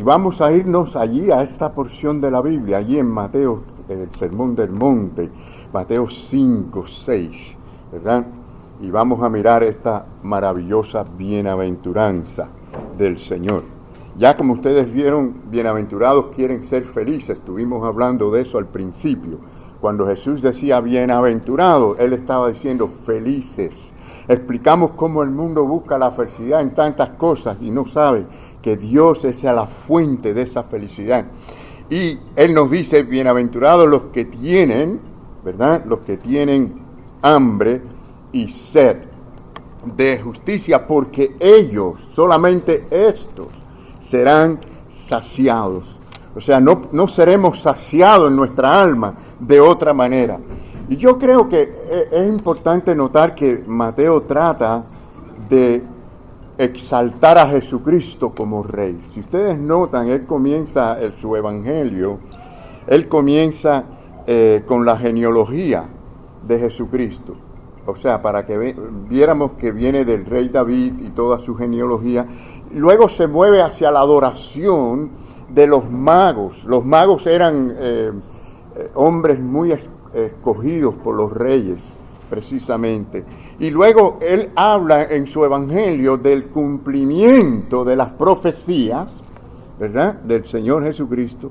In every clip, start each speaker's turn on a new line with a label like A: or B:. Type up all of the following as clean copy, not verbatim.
A: Y vamos a irnos allí a esta porción de la Biblia, allí en Mateo, en el Sermón del Monte, Mateo 5, 6, ¿verdad? Y vamos a mirar esta maravillosa bienaventuranza del Señor. Ya como ustedes vieron, bienaventurados quieren ser felices. Estuvimos hablando de eso al principio. Cuando Jesús decía bienaventurados, Él estaba diciendo felices. Explicamos cómo el mundo busca la felicidad en tantas cosas y no sabe que Dios es la fuente de esa felicidad. Y Él nos dice, bienaventurados los que tienen, ¿verdad? Los que tienen hambre y sed de justicia, porque ellos, solamente estos, serán saciados. O sea, no seremos saciados en nuestra alma de otra manera. Y yo creo que es importante notar que Mateo trata de exaltar a Jesucristo como Rey. Si ustedes notan, él comienza su evangelio, él comienza con la genealogía de Jesucristo. O sea, para que viéramos que viene del rey David y toda su genealogía. Luego se mueve hacia la adoración de los magos. Los magos eran hombres muy escogidos por los reyes, precisamente. Y luego él habla en su evangelio del cumplimiento de las profecías, ¿verdad?, del Señor Jesucristo,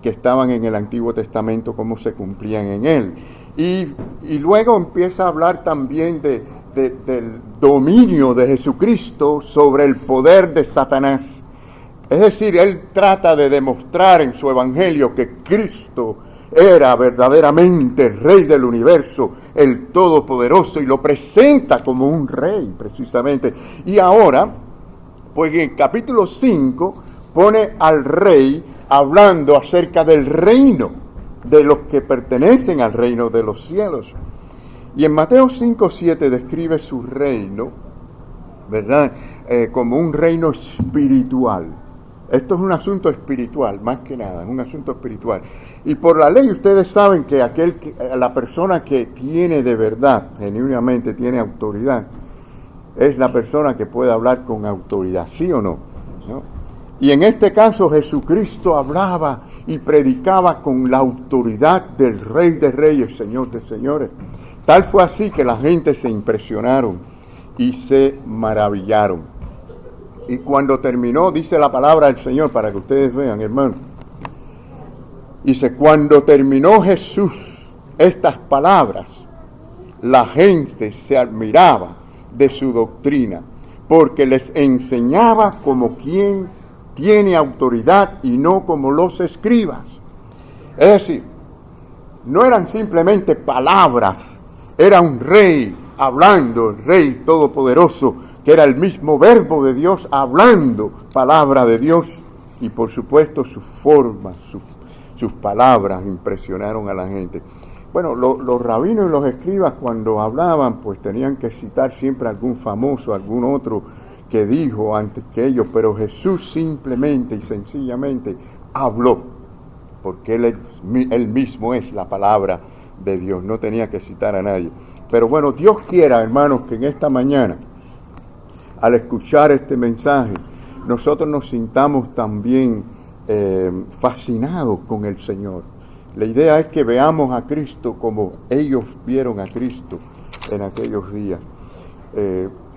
A: que estaban en el Antiguo Testamento, cómo se cumplían en él. Y luego empieza a hablar también del dominio de Jesucristo sobre el poder de Satanás. Es decir, él trata de demostrar en su evangelio que Cristo era verdaderamente el Rey del universo, el Todopoderoso, y lo presenta como un rey, precisamente. Y ahora, pues en capítulo 5, pone al rey hablando acerca del reino, de los que pertenecen al reino de los cielos. Y en Mateo 5, 7 describe su reino, ¿verdad?, como un reino espiritual. Esto es un asunto espiritual, más que nada, es un asunto espiritual. Y por la ley ustedes saben que la persona que tiene de verdad, genuinamente tiene autoridad, es la persona que puede hablar con autoridad, ¿sí o no? ¿No? Y en este caso Jesucristo hablaba y predicaba con la autoridad del Rey de Reyes, Señor de Señores. Tal fue así que la gente se impresionaron y se maravillaron. Y cuando terminó, dice la palabra del Señor, para que ustedes vean, hermano. Dice, cuando terminó Jesús estas palabras, la gente se admiraba de su doctrina, porque les enseñaba como quien tiene autoridad y no como los escribas. Es decir, no eran simplemente palabras, era un rey hablando, el Rey Todopoderoso, que era el mismo verbo de Dios hablando palabra de Dios, y por supuesto sus formas, sus palabras impresionaron a la gente. Bueno, los rabinos y los escribas cuando hablaban pues tenían que citar siempre a algún famoso, algún otro que dijo antes que ellos, pero Jesús simplemente y sencillamente habló, porque él mismo es la palabra de Dios, no tenía que citar a nadie. Pero bueno, Dios quiera, hermanos, que en esta mañana, al escuchar este mensaje, nosotros nos sintamos también fascinados con el Señor. La idea es que veamos a Cristo como ellos vieron a Cristo en aquellos días.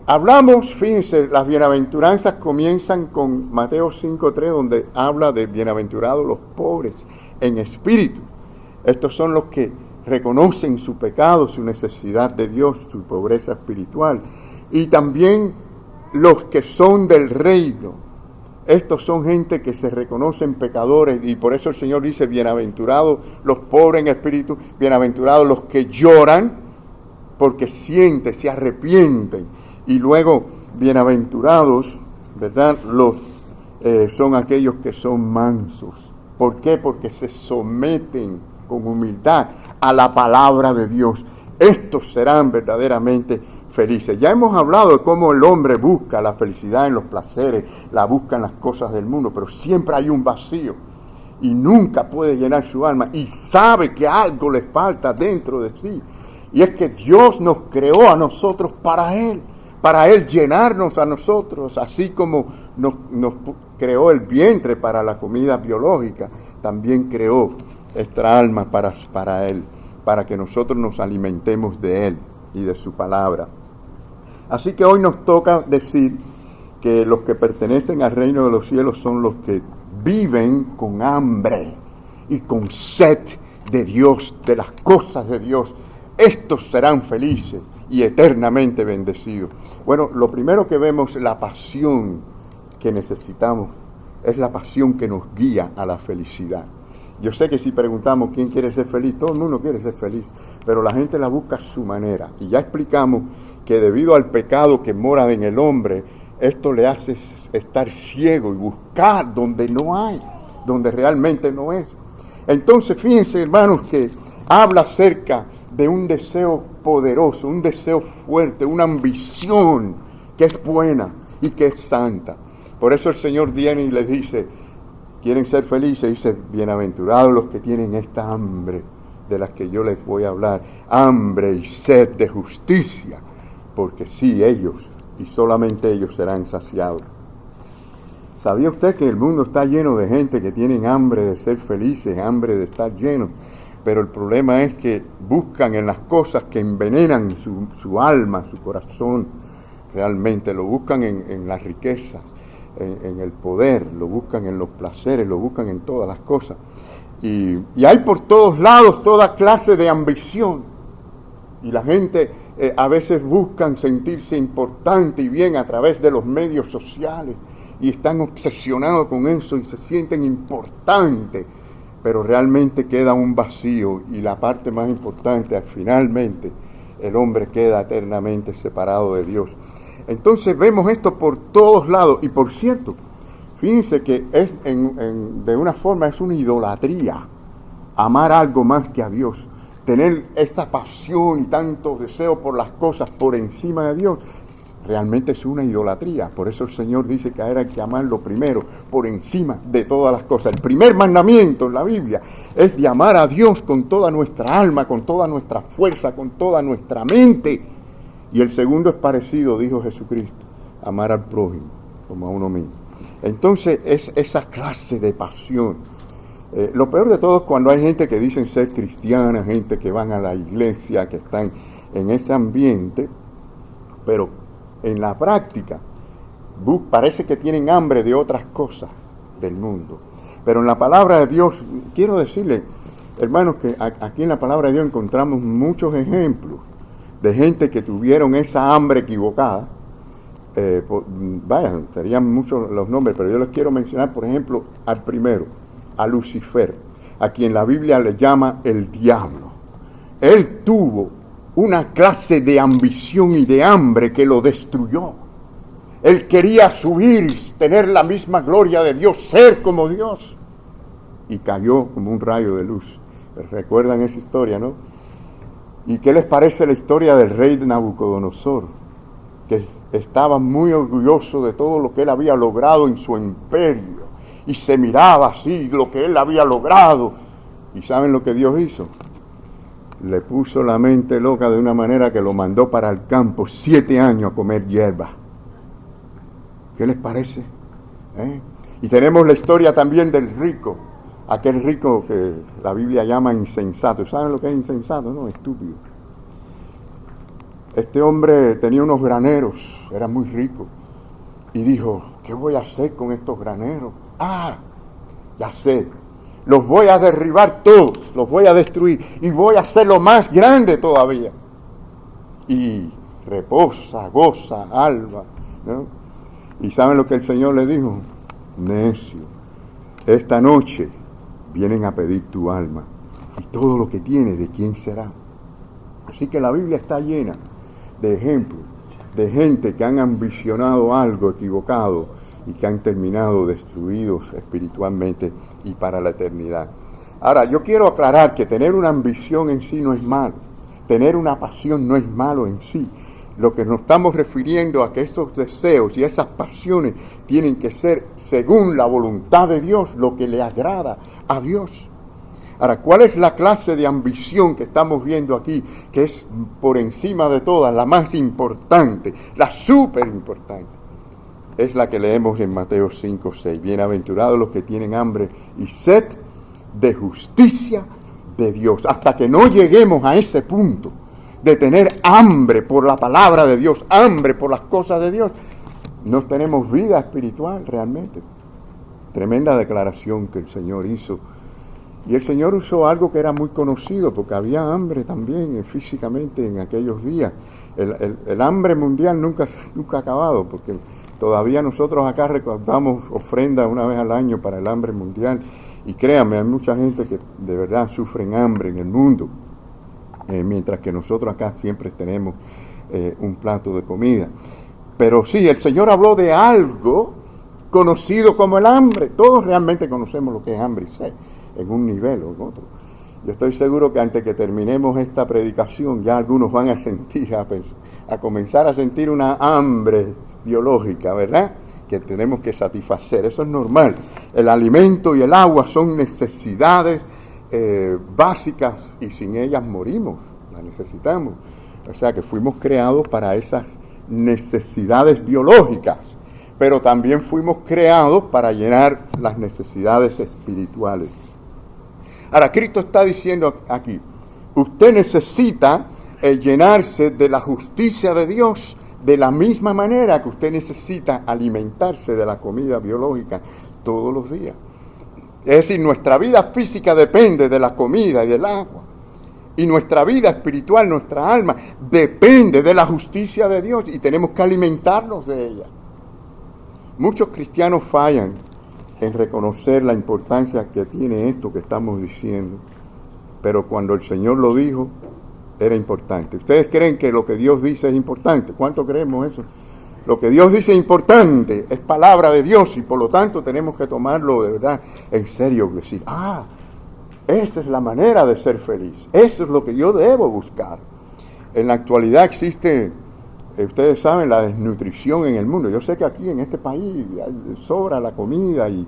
A: Hablamos, fíjense, las bienaventuranzas comienzan con Mateo 5:3, donde habla de bienaventurados los pobres en espíritu. Estos son los que reconocen su pecado, su necesidad de Dios, su pobreza espiritual. Y también los que son del reino. Estos son gente que se reconocen pecadores, y por eso el Señor dice, bienaventurados los pobres en espíritu, bienaventurados los que lloran, porque sienten, se arrepienten. Y luego, bienaventurados, ¿verdad?, son aquellos que son mansos. ¿Por qué? Porque se someten con humildad a la palabra de Dios. Estos serán verdaderamente felices. Ya hemos hablado de cómo el hombre busca la felicidad en los placeres, la busca en las cosas del mundo, pero siempre hay un vacío y nunca puede llenar su alma y sabe que algo le falta dentro de sí. Y es que Dios nos creó a nosotros para Él llenarnos a nosotros, así como nos creó el vientre para la comida biológica, también creó esta alma para Él, para que nosotros nos alimentemos de Él y de su palabra. Así que hoy nos toca decir que los que pertenecen al reino de los cielos son los que viven con hambre y con sed de Dios, de las cosas de Dios. Estos serán felices y eternamente bendecidos. Bueno, lo primero que vemos, la pasión que necesitamos, es la pasión que nos guía a la felicidad. Yo sé que si preguntamos quién quiere ser feliz, todo el mundo quiere ser feliz, pero la gente la busca a su manera. Y ya explicamos que debido al pecado que mora en el hombre, esto le hace estar ciego y buscar donde no hay, donde realmente no es. Entonces, fíjense, hermanos, que habla acerca de un deseo poderoso, un deseo fuerte, una ambición que es buena y que es santa. Por eso el Señor viene y les dice, quieren ser felices, dice, bienaventurados los que tienen esta hambre de las que yo les voy a hablar, hambre y sed de justicia, porque sí, ellos y solamente ellos serán saciados. ¿Sabía usted que el mundo está lleno de gente que tienen hambre de ser felices, hambre de estar llenos? Pero el problema es que buscan en las cosas que envenenan su alma, su corazón, realmente lo buscan en las riquezas, en el poder, lo buscan en los placeres, lo buscan en todas las cosas. Y hay por todos lados toda clase de ambición. Y la gente a veces buscan sentirse importante y bien a través de los medios sociales. Y están obsesionados con eso y se sienten importantes. Pero realmente queda un vacío. Y la parte más importante, finalmente, el hombre queda eternamente separado de Dios. Entonces vemos esto por todos lados. Y por cierto, fíjense que es de una forma es una idolatría amar algo más que a Dios. Tener esta pasión y tanto deseo por las cosas por encima de Dios, realmente es una idolatría. Por eso el Señor dice que hay que amarlo primero, por encima de todas las cosas. El primer mandamiento en la Biblia es de amar a Dios con toda nuestra alma, con toda nuestra fuerza, con toda nuestra mente. Y el segundo es parecido, dijo Jesucristo, amar al prójimo como a uno mismo. Entonces es esa clase de pasión. Lo peor de todo es cuando hay gente que dicen ser cristiana, gente que van a la iglesia, que están en ese ambiente, pero en la práctica parece que tienen hambre de otras cosas del mundo. Pero en la palabra de Dios, quiero decirle, hermanos, que aquí en la palabra de Dios encontramos muchos ejemplos de gente que tuvieron esa hambre equivocada. Serían muchos los nombres, pero yo les quiero mencionar, por ejemplo, al primero, a Lucifer, a quien la Biblia le llama el diablo. Él tuvo una clase de ambición y de hambre que lo destruyó. Él quería subir, tener la misma gloria de Dios, ser como Dios. Y cayó como un rayo de luz. ¿Recuerdan esa historia, no? ¿Y qué les parece la historia del rey de Nabucodonosor? Que estaba muy orgulloso de todo lo que él había logrado en su imperio. Y se miraba así, lo que él había logrado. ¿Y saben lo que Dios hizo? Le puso la mente loca de una manera que lo mandó para el campo 7 años a comer hierba. ¿Qué les parece? Y tenemos la historia también del rico. Aquel rico que la Biblia llama insensato. ¿Saben lo que es insensato? No, estúpido. Este hombre tenía unos graneros, era muy rico. Y dijo, ¿qué voy a hacer con estos graneros? Ya sé, los voy a derribar todos, los voy a destruir y voy a hacerlo más grande todavía. Y reposa, goza, alba, ¿no? ¿Y saben lo que el Señor le dijo? Necio, esta noche vienen a pedir tu alma y todo lo que tienes, ¿de quién será? Así que la Biblia está llena de ejemplos de gente que han ambicionado algo equivocado y que han terminado destruidos espiritualmente y para la eternidad. Ahora, yo quiero aclarar que tener una ambición en sí no es malo. Tener una pasión no es malo en sí. Lo que nos estamos refiriendo a que estos deseos y esas pasiones tienen que ser según la voluntad de Dios, lo que le agrada a Dios. Ahora, ¿cuál es la clase de ambición que estamos viendo aquí? Que es por encima de todas, la más importante, la súper importante. es la que leemos en Mateo 5:6. Bienaventurados los que tienen hambre y sed de justicia de Dios. Hasta que no lleguemos a ese punto de tener hambre por la palabra de Dios, hambre por las cosas de Dios, no tenemos vida espiritual realmente. Tremenda declaración que el Señor hizo. Y el Señor usó algo que era muy conocido, porque había hambre también físicamente en aquellos días. El hambre mundial nunca ha acabado, porque todavía nosotros acá recaudamos ofrenda una vez al año para el hambre mundial. Y créanme, hay mucha gente que de verdad sufren hambre en el mundo, mientras que nosotros acá siempre tenemos un plato de comida. Pero sí, el Señor habló de algo conocido como el hambre. Todos realmente conocemos lo que es hambre y sed, en un nivel o en otro. Yo estoy seguro que antes que terminemos esta predicación, ya algunos van a sentir, a comenzar a sentir una hambre biológica, ¿verdad? Que tenemos que satisfacer. Eso es normal. El alimento y el agua son necesidades básicas y sin ellas morimos. Las necesitamos. O sea que fuimos creados para esas necesidades biológicas, pero también fuimos creados para llenar las necesidades espirituales. Ahora, Cristo está diciendo aquí, usted necesita llenarse de la justicia de Dios de la misma manera que usted necesita alimentarse de la comida biológica todos los días. Es decir, nuestra vida física depende de la comida y del agua. Y nuestra vida espiritual, nuestra alma, depende de la justicia de Dios y tenemos que alimentarnos de ella. Muchos cristianos fallan en reconocer la importancia que tiene esto que estamos diciendo, pero cuando el Señor lo dijo, era importante. ¿Ustedes creen que lo que Dios dice es importante? ¿Cuánto creemos eso? Lo que Dios dice es importante, es palabra de Dios y por lo tanto tenemos que tomarlo de verdad en serio, decir, esa es la manera de ser feliz. Eso es lo que yo debo buscar. En la actualidad existe, ustedes saben, la desnutrición en el mundo. Yo sé que aquí en este país sobra la comida y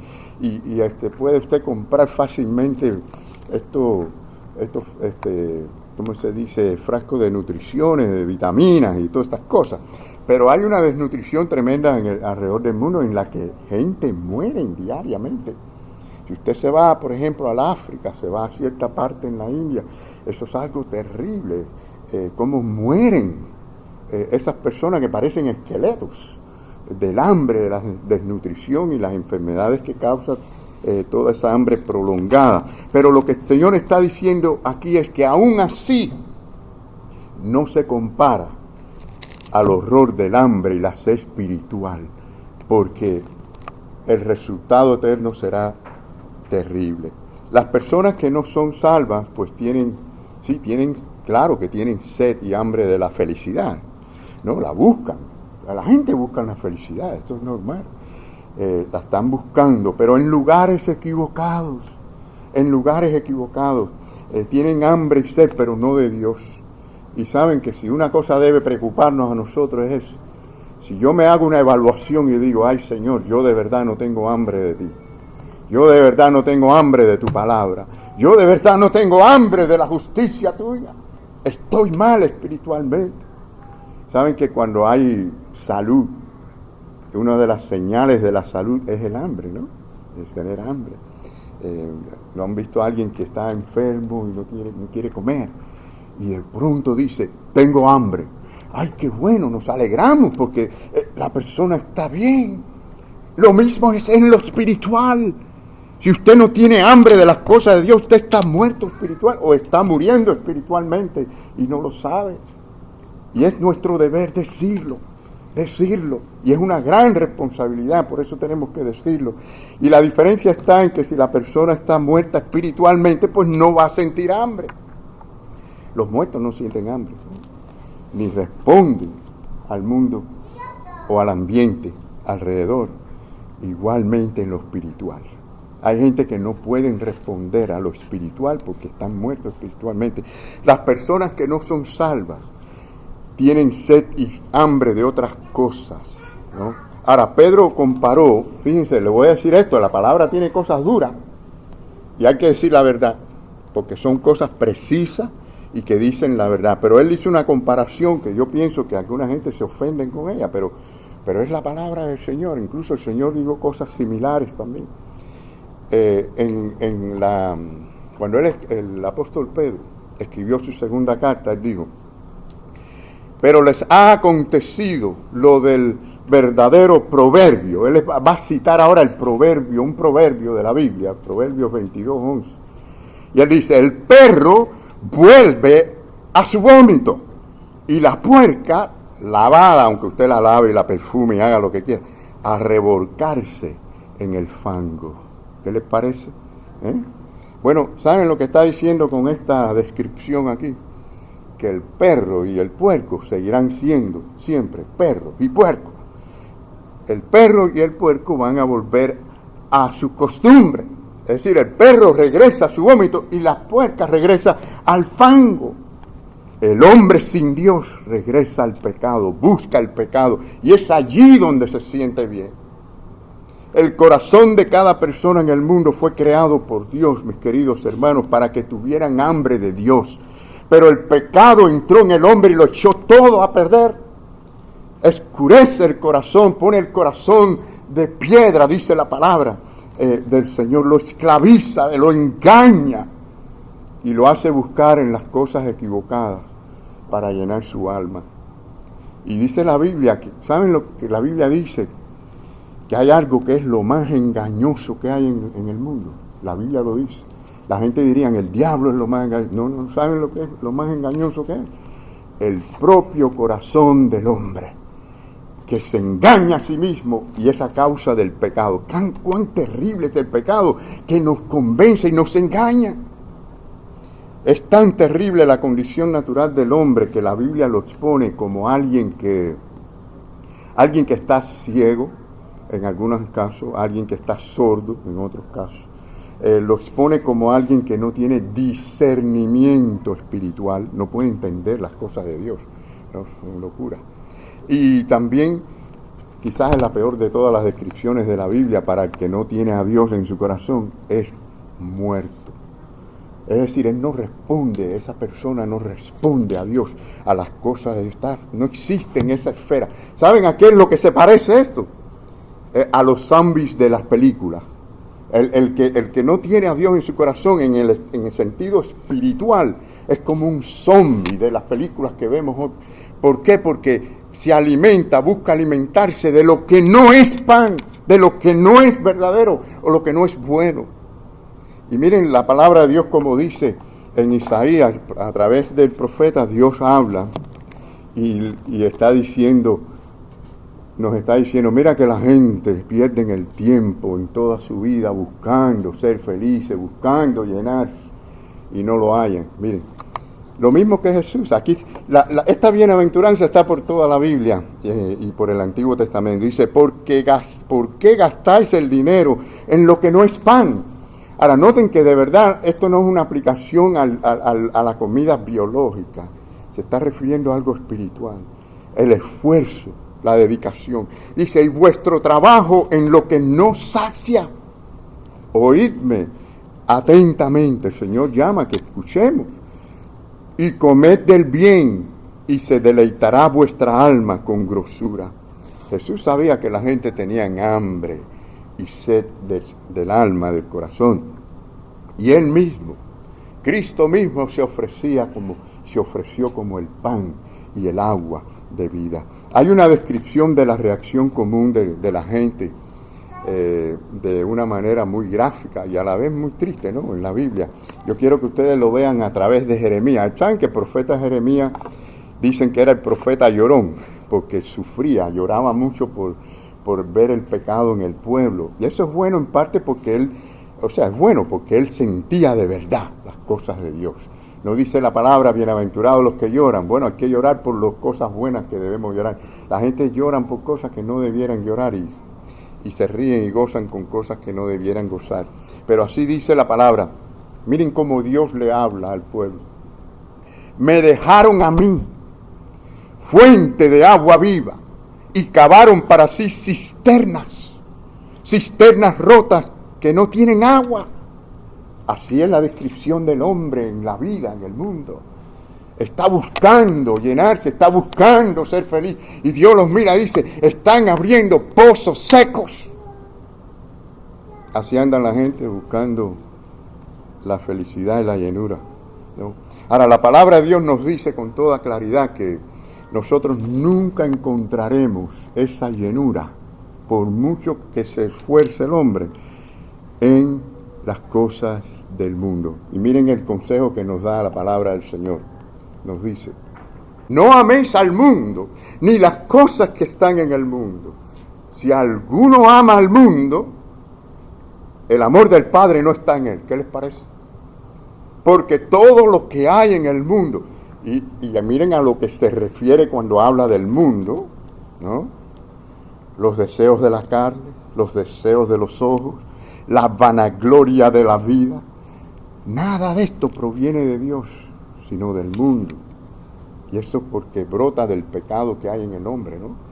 A: puede usted comprar fácilmente ¿cómo se dice? Frascos de nutriciones, de vitaminas y todas estas cosas. Pero hay una desnutrición tremenda alrededor del mundo en la que gente muere diariamente. Si usted se va, por ejemplo, al África, se va a cierta parte en la India, eso es algo terrible, cómo mueren esas personas que parecen esqueletos del hambre, de la desnutrición y las enfermedades que causa toda esa hambre prolongada. Pero lo que el Señor está diciendo aquí es que aún así no se compara al horror del hambre y la sed espiritual, porque el resultado eterno será terrible. Las personas que no son salvas, pues claro que tienen sed y hambre de la felicidad, ¿no? La buscan. La gente busca la felicidad, esto es normal. La están buscando, pero en lugares equivocados. Tienen hambre y sed, pero no de Dios. Y saben que si una cosa debe preocuparnos a nosotros es eso. Si yo me hago una evaluación y digo, ay Señor, yo de verdad no tengo hambre de ti. Yo de verdad no tengo hambre de tu palabra. Yo de verdad no tengo hambre de la justicia tuya. Estoy mal espiritualmente. Saben que cuando hay salud, una de las señales de la salud es el hambre, ¿no? Es tener hambre. ¿Lo han visto a alguien que está enfermo y no quiere comer? Y de pronto dice, tengo hambre. Ay, qué bueno, nos alegramos porque la persona está bien. Lo mismo es en lo espiritual. Si usted no tiene hambre de las cosas de Dios, usted está muerto espiritual o está muriendo espiritualmente y no lo sabe. Y es nuestro deber decirlo. Y es una gran responsabilidad, por eso tenemos que decirlo. Y la diferencia está en que si la persona está muerta espiritualmente, pues no va a sentir hambre. Los muertos no sienten hambre, ¿no? Ni responden al mundo o al ambiente alrededor, igualmente en lo espiritual. Hay gente que no pueden responder a lo espiritual porque están muertos espiritualmente. Las personas que no son salvas tienen sed y hambre de otras cosas, ¿no? Ahora, Pedro comparó, fíjense, le voy a decir esto, la palabra tiene cosas duras y hay que decir la verdad, porque son cosas precisas y que dicen la verdad. Pero él hizo una comparación que yo pienso que alguna gente se ofenden con ella, pero pero es la palabra del Señor. Incluso el Señor dijo cosas similares también. Cuando el apóstol Pedro escribió su segunda carta, él dijo: pero les ha acontecido lo del verdadero proverbio. Él va a citar ahora el proverbio, un proverbio de la Biblia, Proverbios 22:11. Y él dice: el perro vuelve a su vómito, y la puerca, lavada, aunque usted la lave y la perfume y haga lo que quiera, a revolcarse en el fango. ¿Qué les parece? Bueno, ¿saben lo que está diciendo con esta descripción aquí? Que el perro y el puerco seguirán siendo siempre perros y puercos. El perro y el puerco van a volver a su costumbre. Es decir, el perro regresa a su vómito y la puerca regresa al fango. El hombre sin Dios regresa al pecado, busca el pecado, y es allí donde se siente bien. El corazón de cada persona en el mundo fue creado por Dios, mis queridos hermanos, para que tuvieran hambre de Dios. Pero el pecado entró en el hombre y lo echó todo a perder. Escurece el corazón, pone el corazón de piedra, dice la palabra del Señor. Lo esclaviza, lo engaña y lo hace buscar en las cosas equivocadas para llenar su alma. Y dice la Biblia, ¿saben lo que la Biblia dice? Que hay algo que es lo más engañoso que hay en el mundo. La Biblia lo dice. La gente diría, el diablo es lo más engañoso. No, ¿saben lo que es lo más engañoso que es? El propio corazón del hombre, que se engaña a sí mismo, y es a causa del pecado. ¿Cuán terrible es el pecado que nos convence y nos engaña? Es tan terrible la condición natural del hombre que la Biblia lo expone como alguien que está ciego, en algunos casos, alguien que está sordo, en otros casos. Lo expone como alguien que no tiene discernimiento espiritual, no puede entender las cosas de Dios, ¿no? Es una locura. Y también, quizás es la peor de todas las descripciones de la Biblia para el que no tiene a Dios en su corazón, es muerto. Es decir, él no responde, esa persona no responde a Dios, a las cosas de estar, no existe en esa esfera. ¿Saben a qué es lo que se parece esto? A los zombies de las películas. El que no tiene a Dios en su corazón en el sentido espiritual es como un zombie de las películas que vemos hoy. ¿Por qué? Porque se alimenta, busca alimentarse de lo que no es pan, de lo que no es verdadero o lo que no es bueno. Y miren la palabra de Dios como dice en Isaías, a través del profeta Dios habla y está diciendo, nos está diciendo, mira que la gente pierde el tiempo en toda su vida buscando ser felices, buscando llenar y no lo hallan. Miren, lo mismo que Jesús. Aquí esta bienaventuranza está por toda la Biblia y por el Antiguo Testamento. Dice, ¿por qué gastáis el dinero en lo que no es pan? Ahora, noten que de verdad esto no es una aplicación a la comida biológica. Se está refiriendo a algo espiritual. El esfuerzo, la dedicación. Dice, y vuestro trabajo en lo que no sacia. Oídme atentamente. El Señor llama que escuchemos. Y comed del bien, y se deleitará vuestra alma con grosura. Jesús sabía que la gente tenía hambre y sed del alma, del corazón. Y Él mismo, Cristo mismo se ofreció como el pan y el agua de vida. Hay una descripción de la reacción común de la gente de una manera muy gráfica y a la vez muy triste, ¿no? En la Biblia. Yo quiero que ustedes lo vean a través de Jeremías. ¿Saben que el profeta Jeremías dicen que era el profeta llorón? Porque sufría, lloraba mucho por ver el pecado en el pueblo. Y eso es bueno en parte porque él sentía de verdad las cosas de Dios. No dice la palabra, bienaventurados los que lloran. Bueno, hay que llorar por las cosas buenas que debemos llorar. La gente llora por cosas que no debieran llorar y se ríen y gozan con cosas que no debieran gozar. Pero así dice la palabra. Miren cómo Dios le habla al pueblo. Me dejaron a mí fuente de agua viva y cavaron para sí cisternas rotas que no tienen agua. Así es la descripción del hombre en la vida, en el mundo. está buscando llenarse, está buscando ser feliz. Y Dios los mira y dice, están abriendo pozos secos. Así andan la gente buscando la felicidad y la llenura, ¿no? Ahora, la palabra de Dios nos dice con toda claridad que nosotros nunca encontraremos esa llenura, por mucho que se esfuerce el hombre, en las cosas del mundo. Y miren el consejo que nos da la palabra del Señor. Nos dice, no améis al mundo, ni las cosas que están en el mundo. Si alguno ama al mundo, el amor del Padre no está en él. ¿Qué les parece? Porque todo lo que hay en el mundo, y miren a lo que se refiere cuando habla del mundo, ¿no? Los deseos de la carne, los deseos de los ojos, la vanagloria de la vida, nada de esto proviene de Dios, sino del mundo. Y eso porque brota del pecado que hay en el hombre, ¿no?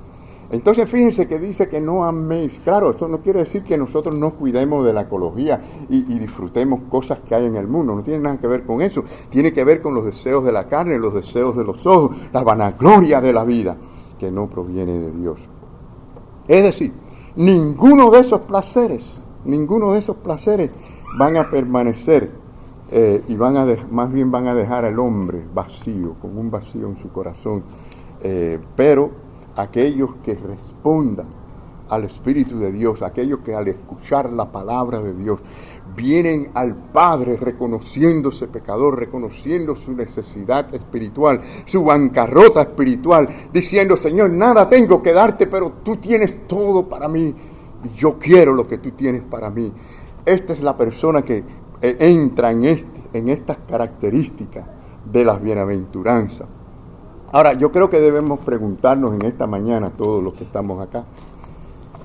A: Entonces fíjense que dice que no améis. Claro, esto no quiere decir que nosotros no cuidemos de la ecología y disfrutemos cosas que hay en el mundo. No tiene nada que ver con eso. Tiene que ver con los deseos de la carne, los deseos de los ojos, la vanagloria de la vida, que no proviene de Dios. Es decir, ninguno de esos placeres van a permanecer y más bien van a dejar al hombre vacío, con un vacío en su corazón. Pero aquellos que respondan al Espíritu de Dios, aquellos que al escuchar la palabra de Dios vienen al Padre reconociéndose pecador, reconociendo su necesidad espiritual, su bancarrota espiritual, diciendo, Señor, nada tengo que darte, pero tú tienes todo para mí y yo quiero lo que tú tienes para mí. Esta es la persona que entra en estas características de las bienaventuranzas. Ahora, yo creo que debemos preguntarnos en esta mañana, todos los que estamos acá,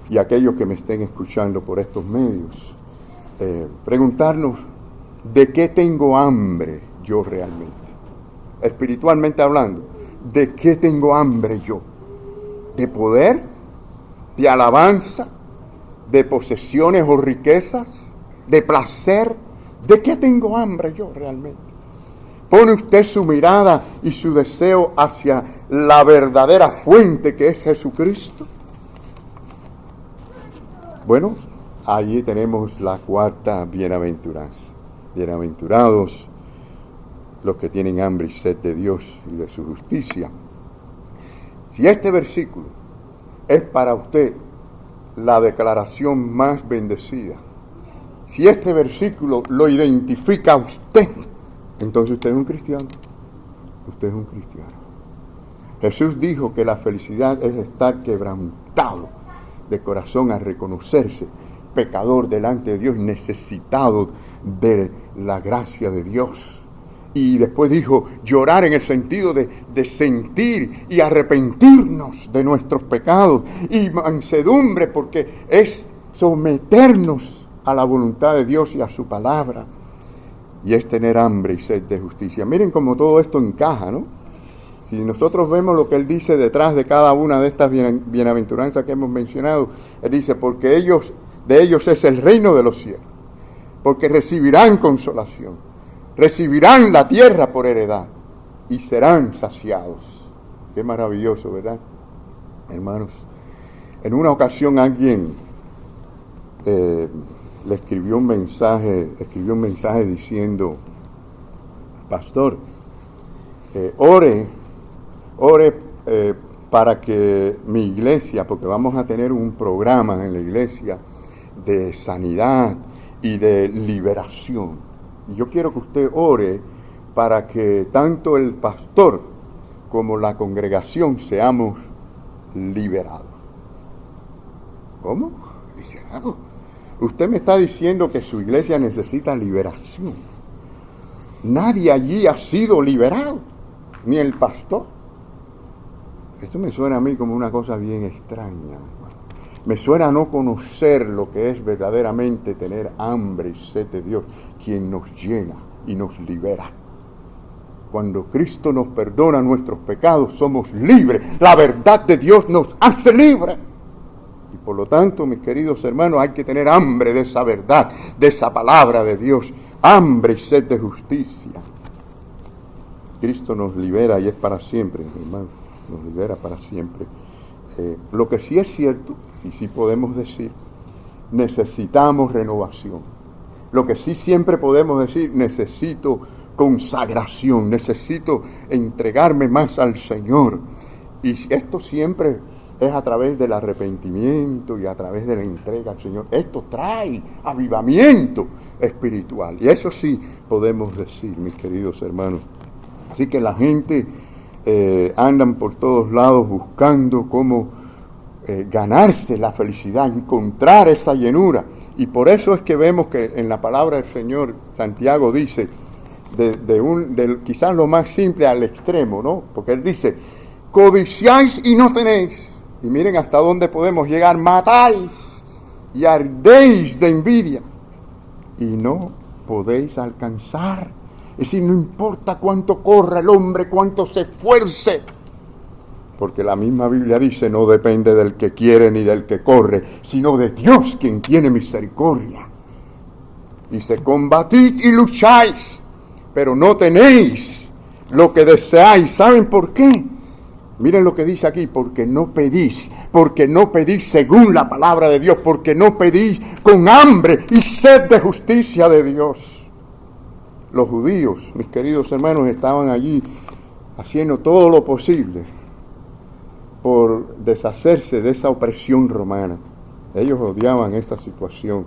A: y aquellos que me estén escuchando por estos medios, preguntarnos, ¿de qué tengo hambre yo realmente? Espiritualmente hablando, ¿de qué tengo hambre yo? ¿De poder? ¿De alabanza? ¿De posesiones o riquezas? ¿De placer? ¿De qué tengo hambre yo realmente? ¿Pone usted su mirada y su deseo hacia la verdadera fuente que es Jesucristo? Bueno, allí tenemos la cuarta bienaventuranza. Bienaventurados los que tienen hambre y sed de Dios y de su justicia. Si este versículo es para usted la declaración más bendecida, si este versículo lo identifica a usted, entonces usted es un cristiano. Usted es un cristiano. Jesús dijo que la felicidad es estar quebrantado de corazón a reconocerse pecador delante de Dios, necesitado de la gracia de Dios. Y después dijo llorar en el sentido de sentir y arrepentirnos de nuestros pecados. Y mansedumbre porque es someternos a la voluntad de Dios y a su palabra. Y es tener hambre y sed de justicia. Miren cómo todo esto encaja, ¿no? Si nosotros vemos lo que Él dice detrás de cada una de estas bienaventuranzas que hemos mencionado, Él dice, porque de ellos es el reino de los cielos, porque recibirán consolación, recibirán la tierra por heredad y serán saciados. Qué maravilloso, ¿verdad, hermanos? En una ocasión alguien le escribió un mensaje diciendo, pastor, ore para que mi iglesia, porque vamos a tener un programa en la iglesia de sanidad y de liberación. Y yo quiero que usted ore para que tanto el pastor como la congregación seamos liberados. ¿Cómo? ¿Liberados? Usted me está diciendo que su iglesia necesita liberación. Nadie allí ha sido liberado, ni el pastor. Esto me suena a mí como una cosa bien extraña. Me suena a no conocer lo que es verdaderamente tener hambre y sed de Dios, quien nos llena y nos libera. Cuando Cristo nos perdona nuestros pecados, somos libres. La verdad de Dios nos hace libres. Y por lo tanto, mis queridos hermanos, hay que tener hambre de esa verdad, de esa palabra de Dios. Hambre y sed de justicia. Cristo nos libera y es para siempre, hermano, nos libera para siempre. Lo que sí es cierto, y sí podemos decir, necesitamos renovación. Lo que sí siempre podemos decir, necesito consagración, necesito entregarme más al Señor. Y esto siempre es a través del arrepentimiento y a través de la entrega al Señor. Esto trae avivamiento espiritual. Y eso sí podemos decir, mis queridos hermanos. Así que la gente andan por todos lados buscando cómo ganarse la felicidad, encontrar esa llenura. Y por eso es que vemos que en la palabra del Señor, Santiago dice, quizás lo más simple al extremo, ¿no? Porque él dice, codiciáis y no tenéis. Y miren hasta dónde podemos llegar, matáis y ardéis de envidia y no podéis alcanzar. Es decir, no importa cuánto corra el hombre, cuánto se esfuerce, porque la misma Biblia dice, no depende del que quiere ni del que corre, sino de Dios quien tiene misericordia. Dice, combatid y lucháis, pero no tenéis lo que deseáis. ¿Saben por qué? Miren lo que dice aquí, porque no pedís según la palabra de Dios, porque no pedís con hambre y sed de justicia de Dios. Los judíos, mis queridos hermanos, estaban allí haciendo todo lo posible por deshacerse de esa opresión romana. Ellos odiaban esa situación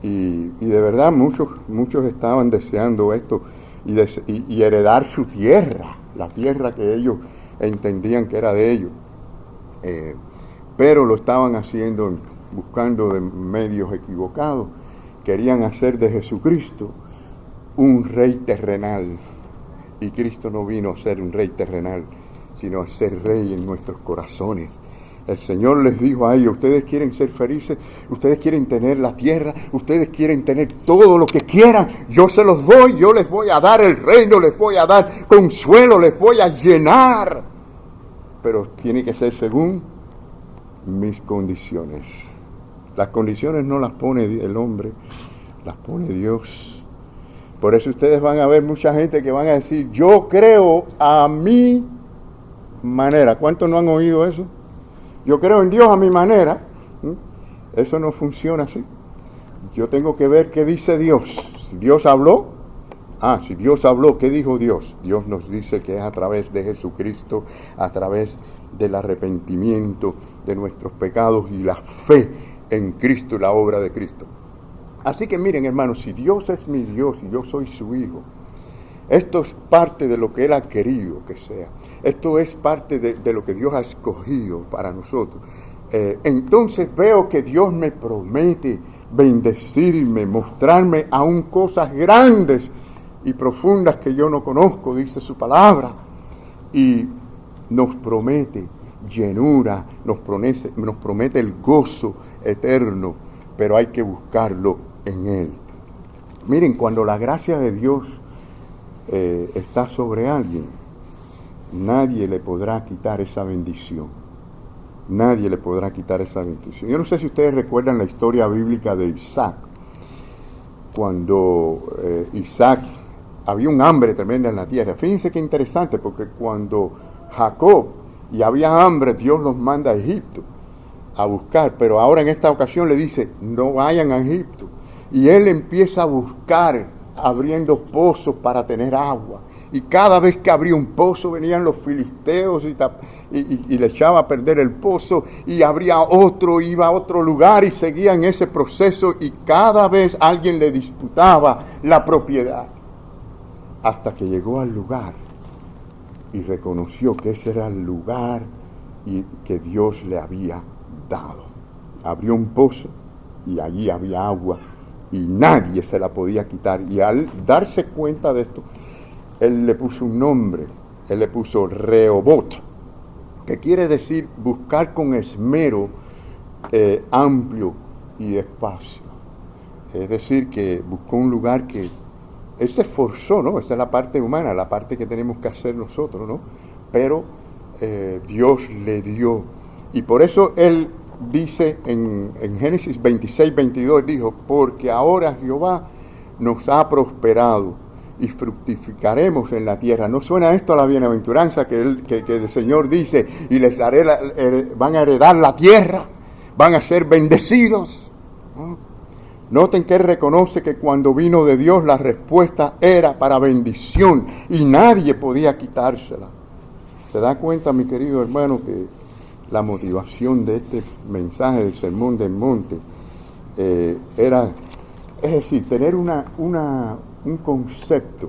A: y de verdad muchos estaban deseando esto y heredar su tierra, la tierra que ellos entendían que era de ellos. Pero lo estaban haciendo buscando de medios equivocados. Querían hacer de Jesucristo un rey terrenal, y Cristo no vino a ser un rey terrenal, sino a ser rey en nuestros corazones. El Señor les dijo a ellos, ustedes quieren ser felices, ustedes quieren tener la tierra, ustedes quieren tener todo lo que quieran, yo se los doy, yo les voy a dar el reino, les voy a dar consuelo, les voy a llenar, pero tiene que ser según mis condiciones. Las condiciones no las pone el hombre, las pone Dios. Por eso ustedes van a ver mucha gente que van a decir, yo creo a mi manera. ¿Cuántos no han oído eso? Yo creo en Dios a mi manera. Eso no funciona así. Yo tengo que ver qué dice Dios. Si Dios habló, si Dios habló, ¿qué dijo Dios? Dios nos dice que es a través de Jesucristo, a través del arrepentimiento de nuestros pecados y la fe en Cristo y la obra de Cristo. Así que miren, hermanos, si Dios es mi Dios y yo soy su hijo, esto es parte de lo que Él ha querido que sea. Esto es parte de lo que Dios ha escogido para nosotros. Entonces veo que Dios me promete bendecirme, mostrarme aún cosas grandes y profundas que yo no conozco, dice su palabra. Y nos promete llenura, nos promete el gozo eterno, pero hay que buscarlo en Él. Miren, cuando la gracia de Dios está sobre alguien, nadie le podrá quitar esa bendición. Nadie le podrá quitar esa bendición. Yo no sé si ustedes recuerdan la historia bíblica de Isaac. Cuando Isaac, había un hambre tremenda en la tierra. Fíjense qué interesante, porque cuando Jacob y había hambre, Dios los manda a Egipto a buscar, pero ahora en esta ocasión le dice, no vayan a Egipto. Y él empieza a buscar, abriendo pozos para tener agua. Y cada vez que abría un pozo venían los filisteos y le echaba a perder el pozo, y abría otro, iba a otro lugar y seguía en ese proceso, y cada vez alguien le disputaba la propiedad. Hasta que llegó al lugar y reconoció que ese era el lugar y que Dios le había dado. Abrió un pozo y allí había agua y nadie se la podía quitar. Y al darse cuenta de esto, él le puso un nombre, él le puso Rehobot, que quiere decir buscar con esmero, amplio y espacio. Es decir, que buscó un lugar que él se esforzó, ¿no? Esa es la parte humana, la parte que tenemos que hacer nosotros, ¿no? Pero Dios le dio. Y por eso él dice en Génesis 26, 22, dijo, porque ahora Jehová nos ha prosperado y fructificaremos en la tierra. ¿No suena esto a la bienaventuranza que el Señor dice? Y les van a heredar la tierra, van a ser bendecidos, ¿no? Noten que Él reconoce que cuando vino de Dios la respuesta era para bendición y nadie podía quitársela. ¿Se da cuenta, mi querido hermano, que la motivación de este mensaje del Sermón del Monte era, es decir, tener un concepto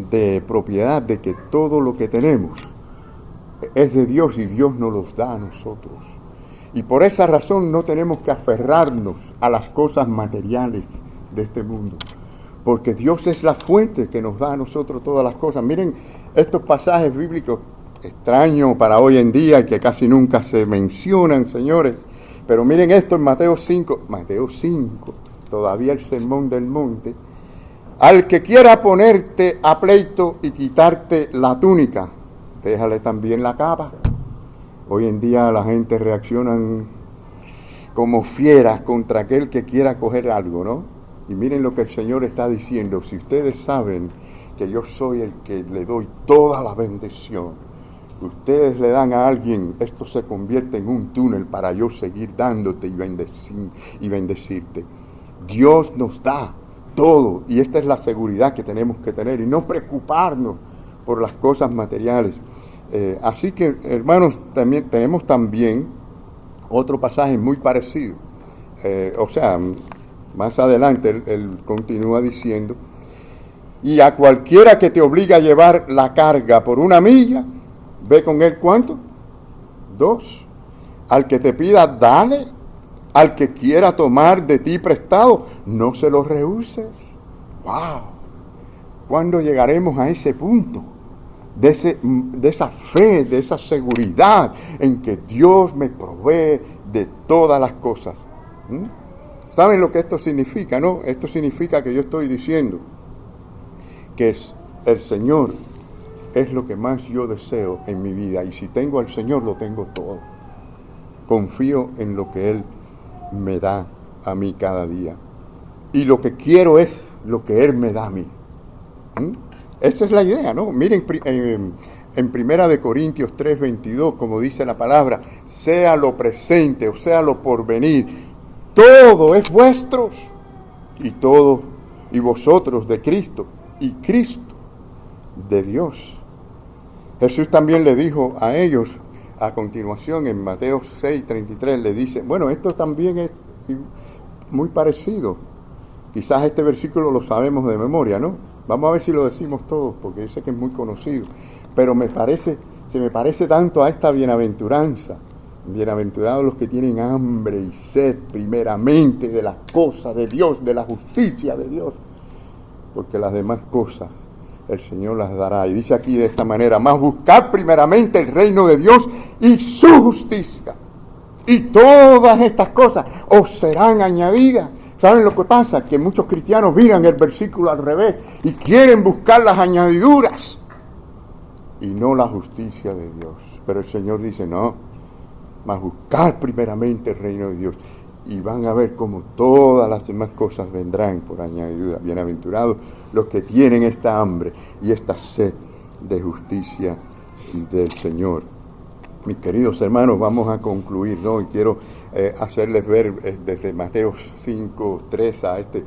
A: de propiedad, de que todo lo que tenemos es de Dios y Dios nos los da a nosotros? Y por esa razón no tenemos que aferrarnos a las cosas materiales de este mundo, porque Dios es la fuente que nos da a nosotros todas las cosas. Miren estos pasajes bíblicos extraños para hoy en día y que casi nunca se mencionan, señores, pero miren esto en Mateo 5, todavía el Sermón del Monte: al que quiera ponerte a pleito y quitarte la túnica, déjale también la capa. Hoy en día la gente reacciona como fieras contra aquel que quiera coger algo, ¿no? Y miren lo que el Señor está diciendo: si ustedes saben que yo soy el que le doy toda la bendición, ustedes le dan a alguien, esto se convierte en un túnel para yo seguir dándote y bendecirte. Dios nos da todo, y esta es la seguridad que tenemos que tener, y no preocuparnos por las cosas materiales. Así que, hermanos, tenemos también otro pasaje muy parecido. Más adelante él continúa diciendo: y a cualquiera que te obligue a llevar la carga por 1 milla, ve con él, ¿cuánto? 2. Al que te pida, dale. Al que quiera tomar de ti prestado, no se lo rehuses. ¡Wow! ¿Cuándo llegaremos a ese punto? De esa fe, de esa seguridad en que Dios me provee de todas las cosas. ¿Saben lo que esto significa, no? Esto significa que yo estoy diciendo que el Señor es lo que más yo deseo en mi vida, y si tengo al Señor lo tengo todo. Confío en lo que Él me da a mí cada día, y lo que quiero es lo que Él me da a mí. Esa es la idea, ¿no? Miren, en 1 Corintios 3:22, como dice la palabra: sea lo presente o sea lo porvenir, todo es vuestros, y vosotros de Cristo, y Cristo de Dios. Jesús también le dijo a ellos a continuación en Mateo 6:33, le dice, bueno, esto también es muy parecido. Quizás este versículo lo sabemos de memoria, ¿no? Vamos a ver si lo decimos todos, porque yo sé que es muy conocido. Pero se me parece tanto a esta bienaventuranza. Bienaventurados los que tienen hambre y sed primeramente de las cosas de Dios, de la justicia de Dios, porque las demás cosas el Señor las dará. Y dice aquí de esta manera: mas buscad primeramente el reino de Dios y su justicia, y todas estas cosas os serán añadidas. ¿Saben lo que pasa? Que muchos cristianos miran el versículo al revés y quieren buscar las añadiduras y no la justicia de Dios. Pero el Señor dice, no, mas buscar primeramente el reino de Dios, y van a ver cómo todas las demás cosas vendrán por añadidura. Bienaventurados los que tienen esta hambre y esta sed de justicia del Señor. Mis queridos hermanos, vamos a concluir, ¿no? Y quiero hacerles ver desde Mateo 5:3 a este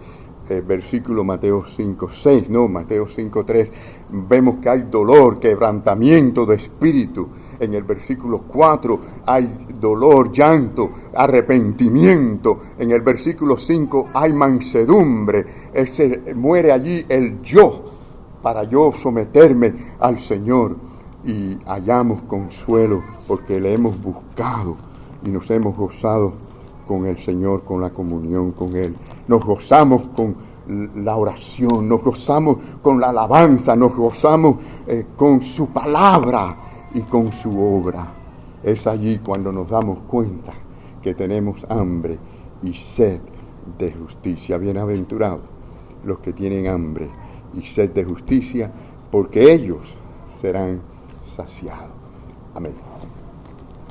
A: versículo Mateo 5:6, ¿no? Mateo 5:3, vemos que hay dolor, quebrantamiento de espíritu. En el versículo 4 hay dolor, llanto, arrepentimiento. En el versículo 5 hay mansedumbre. Muere allí el yo, para yo someterme al Señor. Y hallamos consuelo porque le hemos buscado y nos hemos gozado con el Señor, con la comunión con Él. Nos gozamos con la oración, nos gozamos con la alabanza, nos gozamos con su palabra y con su obra. Es allí cuando nos damos cuenta que tenemos hambre y sed de justicia. Bienaventurados los que tienen hambre y sed de justicia, porque ellos serán saciados. Amén.